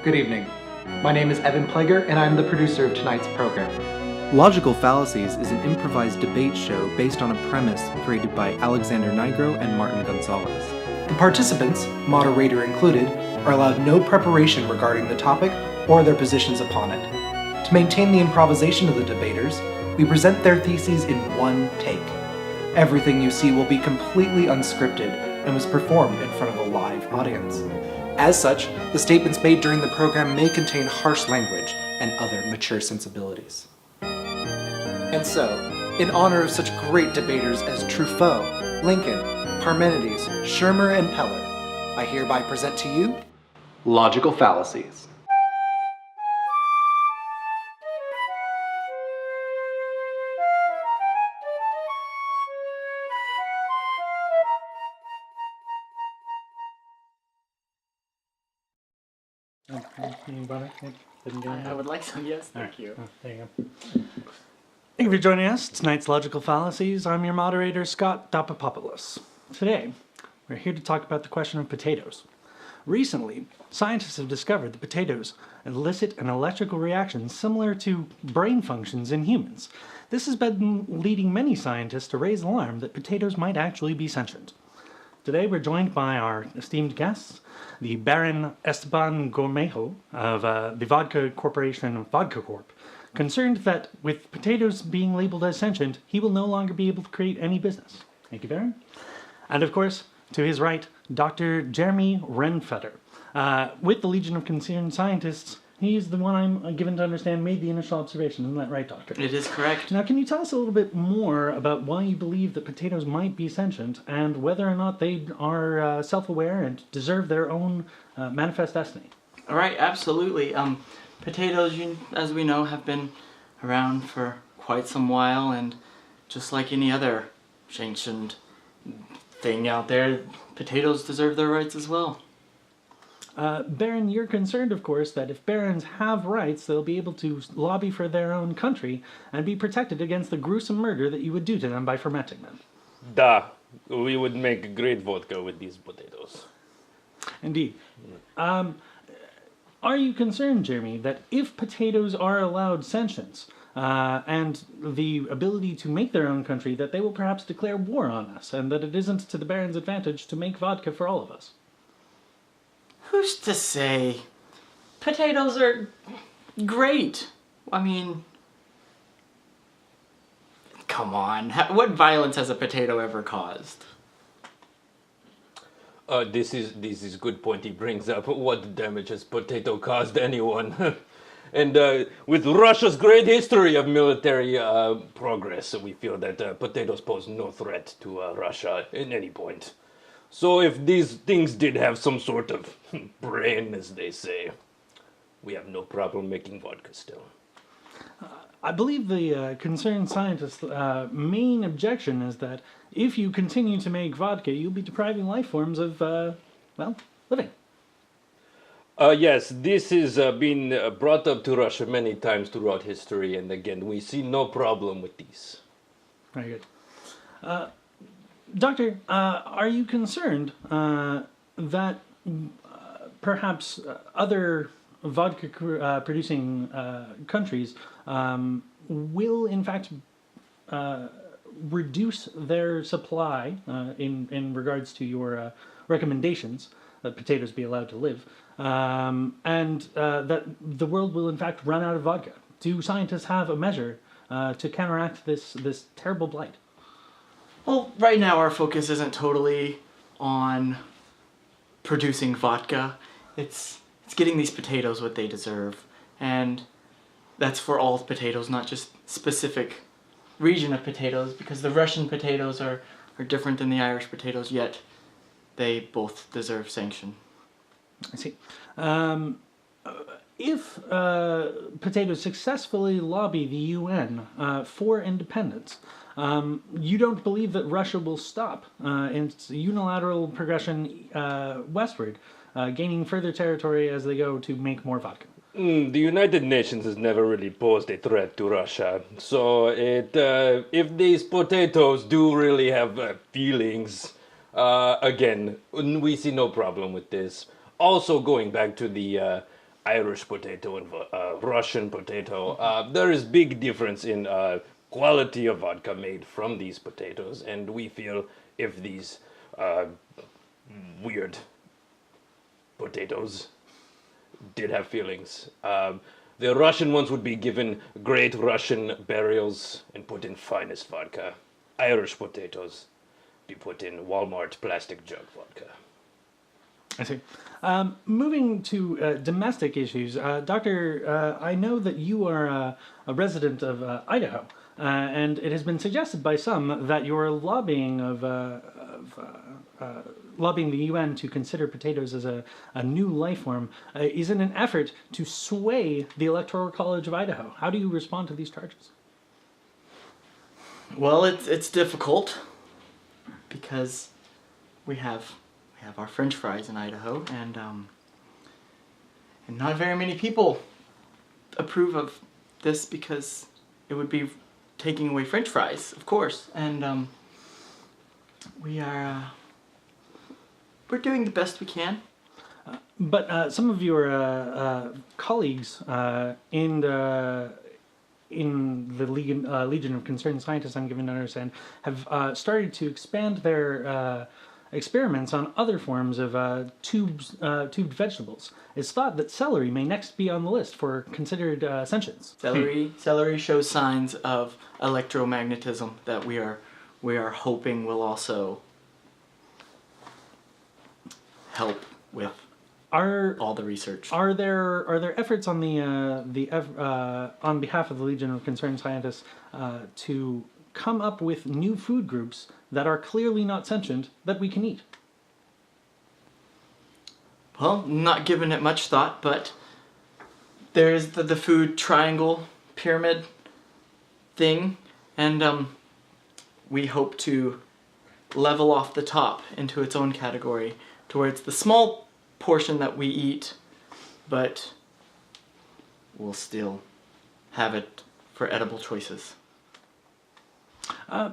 Good evening. My name is Evan Pleger, and I'm the producer of tonight's program. Logical Fallacies is an improvised debate show based on a premise created by Alexander Nigro and Martin Gonzalez. The participants, moderator included, are allowed no preparation regarding the topic or their positions upon it. To maintain the improvisation of the debaters, we present their theses in one take. Everything you see will be completely unscripted and was performed in front of a live audience. As such, the statements made during the program may contain harsh language and other mature sensibilities. And so, in honor of such great debaters as Truffaut, Lincoln, Parmenides, Schirmer, and Peller, I hereby present to you Logical Fallacies. I would like some, yes, thank you. Oh, there you go. Thank you for joining us. Tonight's Logical Fallacies. I'm your moderator, Scott Doppapapoulos. Today, we're here to talk about the question of potatoes. Recently, scientists have discovered that potatoes elicit an electrical reaction similar to brain functions in humans. This has been leading many scientists to raise alarm that potatoes might actually be sentient. Today we're joined by our esteemed guests, the Baron Esteban Gormejo of the Vodka Corporation Vodka Corp, concerned that with potatoes being labeled as sentient, he will no longer be able to create any business. Thank you, Baron. And of course, to his right, Dr. Jeremy Renfetter. With the Legion of Concerned Scientists, he's the one I'm given to understand made the initial observation. Isn't that right, Doctor? It is correct. Now, can you tell us a little bit more about why you believe that potatoes might be sentient and whether or not they are self-aware and deserve their own manifest destiny? All right, absolutely. Potatoes, as we know, have been around for quite some while, and just like any other sanctioned thing out there, potatoes deserve their rights as well. Baron, you're concerned, of course, that if barons have rights, they'll be able to lobby for their own country and be protected against the gruesome murder that you would do to them by fermenting them. We would make great vodka with these potatoes. Indeed. Are you concerned, Jeremy, that if potatoes are allowed sentience and the ability to make their own country, that they will perhaps declare war on us, and that it isn't to the baron's advantage to make vodka for all of us? Who's to say? Potatoes are great. I mean, come on. What violence has a potato ever caused? This is good point he brings up. What damage has potato caused anyone? And with Russia's great history of military progress, we feel that potatoes pose no threat to Russia at any point. So if these things did have some sort of brain, as they say, we have no problem making vodka still. I believe the concerned scientist's main objection is that if you continue to make vodka, you'll be depriving life forms of, living. Yes, this has been brought up to Russia many times throughout history, and again, we see no problem with these. Very good. Doctor, are you concerned that perhaps other vodka producing countries will in fact reduce their supply in regards to your recommendations that potatoes be allowed to live, and that the world will in fact run out of vodka? Do scientists have a measure to counteract this terrible blight? Well, right now our focus isn't totally on producing vodka. It's getting these potatoes what they deserve. And that's for all potatoes, not just specific region of potatoes, because the Russian potatoes are different than the Irish potatoes, yet they both deserve sanction. I see. If potatoes successfully lobby the UN for independence, you don't believe that Russia will stop in its unilateral progression westward, gaining further territory as they go to make more vodka? The United Nations has never really posed a threat to Russia, so if these potatoes do really have feelings, again, we see no problem with this. Also, going back to the Irish potato and Russian potato. There is big difference in quality of vodka made from these potatoes, and we feel if these weird potatoes did have feelings, the Russian ones would be given great Russian burials and put in finest vodka. Irish potatoes be put in Walmart plastic jug vodka. I see. Moving to domestic issues, Doctor, I know that you are a resident of Idaho, and it has been suggested by some that your lobbying lobbying the UN to consider potatoes as a new life form is in an effort to sway the Electoral College of Idaho. How do you respond to these charges? Well, it's difficult because we have our French fries in Idaho, and not very many people approve of this because it would be taking away French fries, of course. And we're doing the best we can. But some of your colleagues in the Legion of Concerned Scientists, I'm given to understand, have started to expand their experiments on other forms of tubed vegetables. It's thought that celery may next be on the list for considered sentience. Celery shows signs of electromagnetism that we are hoping will also help with all the research. Are there efforts on on behalf of the Legion of Concerned Scientists to come up with new food groups that are clearly not sentient that we can eat? Well, not given it much thought, but there's the food triangle pyramid thing, and we hope to level off the top into its own category, to where it's the small portion that we eat, but we'll still have it for edible choices.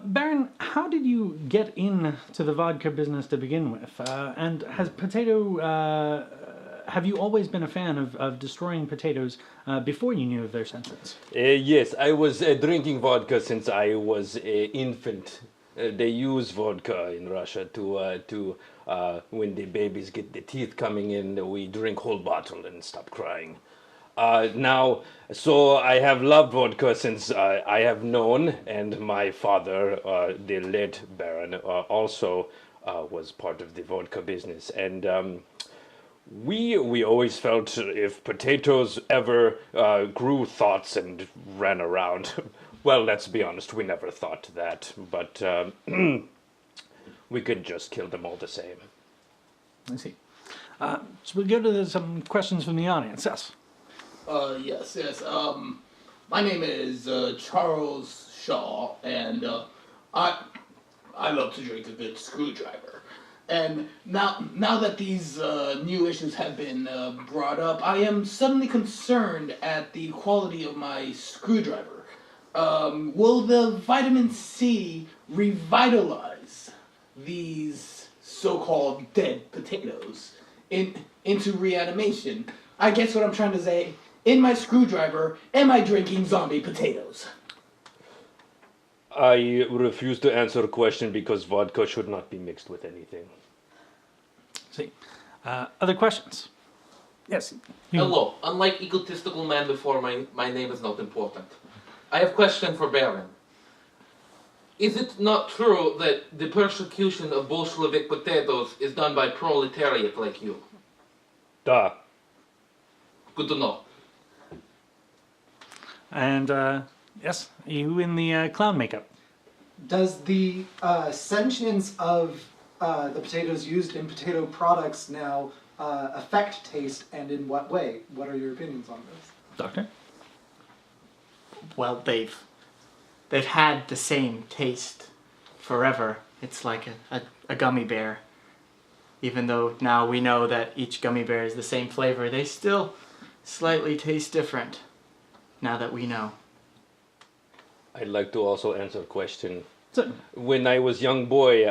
Baron, how did you get into the vodka business to begin with? And have you always been a fan of destroying potatoes before you knew of their sentience? Yes, I was drinking vodka since I was an infant. They use vodka in Russia to when the babies get the teeth coming in, we drink whole bottle and stop crying. So I have loved vodka since I have known, and my father, the late Baron, also was part of the vodka business. And we always felt if potatoes ever grew thoughts and ran around, well, let's be honest, we never thought that, but we could just kill them all the same. I see. So we'll go to some questions from the audience. Yes. Yes. My name is Charles Shaw, and I love to drink a good screwdriver. And now that these new issues have been brought up, I am suddenly concerned at the quality of my screwdriver. Will the vitamin C revitalize these so-called dead potatoes into reanimation? I guess what I'm trying to say, in my screwdriver, am I drinking zombie potatoes? I refuse to answer a question because vodka should not be mixed with anything. See. Other questions? Yes. Hello. Unlike egotistical man before, my name is not important. I have a question for Baron. Is it not true that the persecution of Bolshevik potatoes is done by proletariat like you? Duh. Good to know. And, yes, you in the clown makeup. Does the sentience of the potatoes used in potato products now affect taste, and in what way? What are your opinions on this? Doctor? Well, they've had the same taste forever. It's like a gummy bear. Even though now we know that each gummy bear is the same flavor, they still slightly taste different, now that we know. I'd like to also answer a question. So, When I was young boy,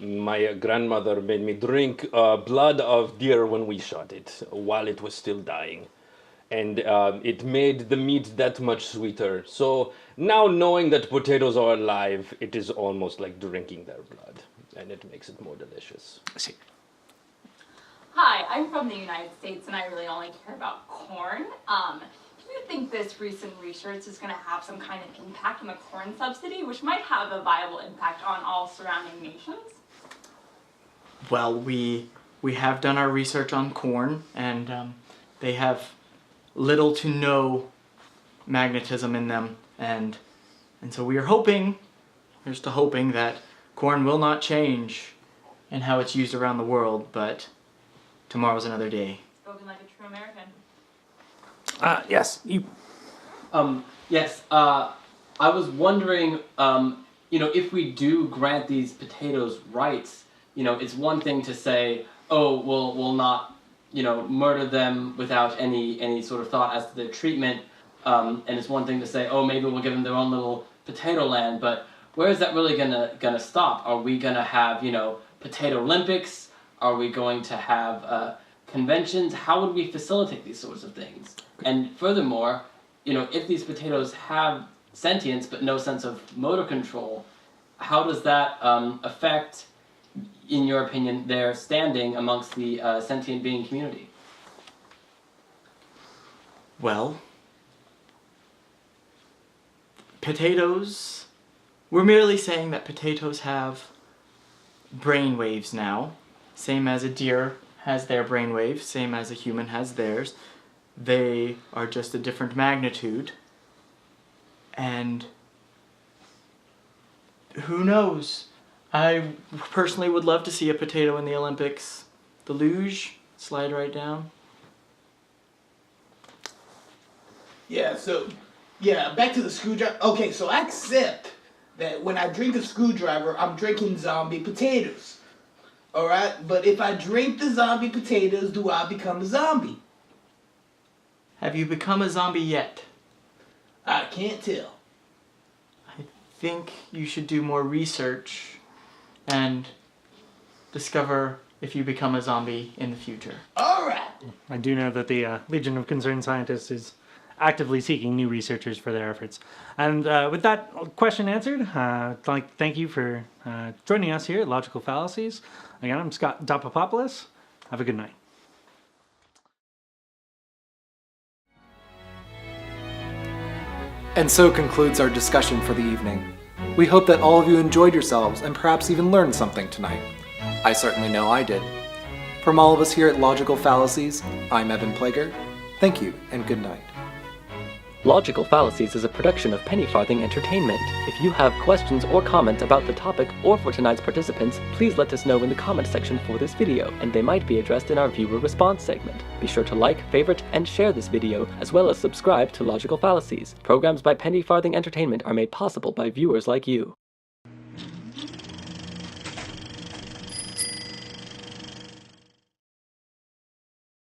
my grandmother made me drink blood of deer when we shot it, while it was still dying. and it made the meat that much sweeter. So now knowing that potatoes are alive, it is almost like drinking their blood, and it makes it more delicious. I see. Hi, I'm from the United States and I really only care about corn. Do you think this recent research is going to have some kind of impact on the corn subsidy, which might have a viable impact on all surrounding nations? Well, we have done our research on corn, and they have little to no magnetism in them, and so we are hoping, here's to hoping, that corn will not change in how it's used around the world, but tomorrow's another day. Spoken like a true American. Yes, you. Yes, I was wondering, if we do grant these potatoes rights, it's one thing to say, oh, we'll not, murder them without any sort of thought as to their treatment, and it's one thing to say, oh, maybe we'll give them their own little potato land, but where is that really gonna stop? Are we gonna have, potato Olympics? Are we going to have conventions? How would we facilitate these sorts of things? And furthermore, if these potatoes have sentience but no sense of motor control, how does that affect, in your opinion, their standing amongst the sentient being community? Well, potatoes, we're merely saying that potatoes have brain waves now, same as a deer has their brain waves, same as a human has theirs. They are just a different magnitude, and who knows? I personally would love to see a potato in the Olympics. The luge, slide right down. Yeah, back to the screwdriver. Okay, so I accept that when I drink a screwdriver, I'm drinking zombie potatoes. Alright? But if I drink the zombie potatoes, do I become a zombie? Have you become a zombie yet? I can't tell. I think you should do more research and discover if you become a zombie in the future. Alright. I do know that the Legion of Concerned Scientists is actively seeking new researchers for their efforts. And with that question answered, I'd like to thank you for joining us here at Logical Fallacies. Again, I'm Scott Doppapapoulos. Have a good night. And so concludes our discussion for the evening. We hope that all of you enjoyed yourselves and perhaps even learned something tonight. I certainly know I did. From all of us here at Logical Fallacies, I'm Evan Pleger. Thank you and good night. Logical Fallacies is a production of Penny Farthing Entertainment. If you have questions or comments about the topic or for tonight's participants, please let us know in the comment section for this video, and they might be addressed in our viewer response segment. Be sure to like, favorite, and share this video, as well as subscribe to Logical Fallacies. Programs by Penny Farthing Entertainment are made possible by viewers like you.